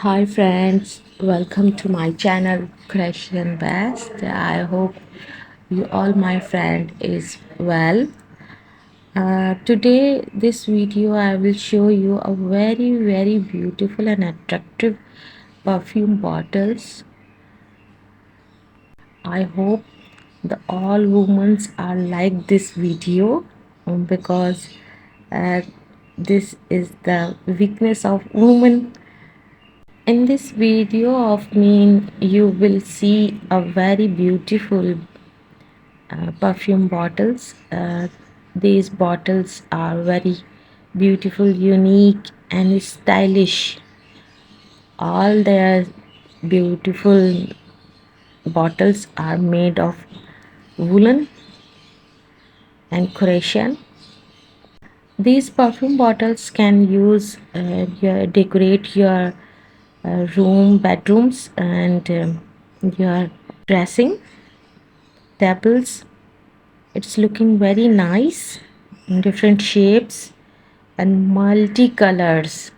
Hi friends, welcome to my channel Crochet and Best. I hope you all my friend is well. Today this video I will show you a very beautiful and attractive perfume bottles. I hope the all women are like this video because uh, this is the weakness of women. In this video of me, you will see a very beautiful perfume bottles. These bottles are very beautiful, unique, and stylish. All their beautiful bottles are made of woolen and Croatian. These perfume bottles can use decorate your bedrooms, and your dressing tables. It's looking very nice in different shapes and multicolors.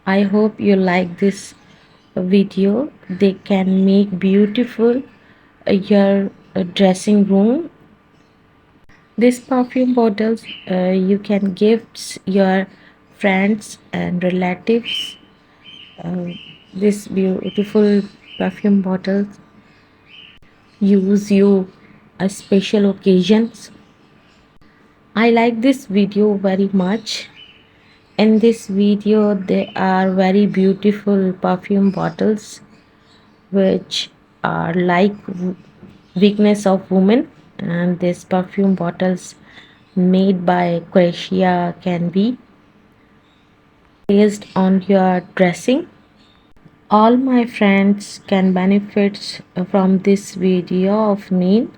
I hope you like this video. They can make beautiful your dressing room. These perfume bottles you can gift your friends and relatives. uh, this beautiful perfume bottles use you a special occasions. I like this video very much. In this video there are very beautiful perfume bottles which are like weakness of women, and these perfume bottles made by Croatia can be placed on your dressing. All my friends can benefit from this video of me.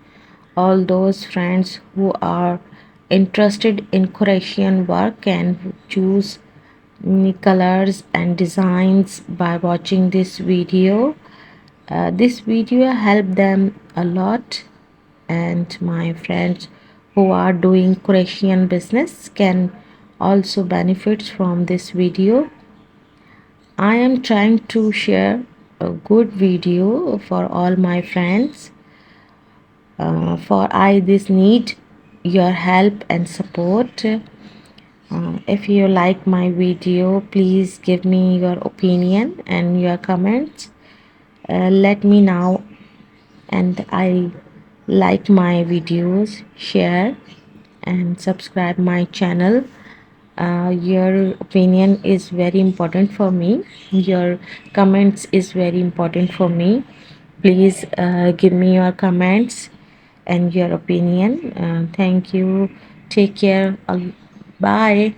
All those friends who are interested in Croatian work can choose colors and designs by watching this video. This video helped them a lot, and my friends who are doing Croatian business can also benefit from this video. I am trying to share a good video for all my friends. For I this need your help and support. If you like my video, please give me your opinion and your comments. Let me know, and I like my videos, share and subscribe my channel. Your opinion is very important for me. Your comments is very important for me. Please give me your comments and your opinion. Thank you. Take care. Bye.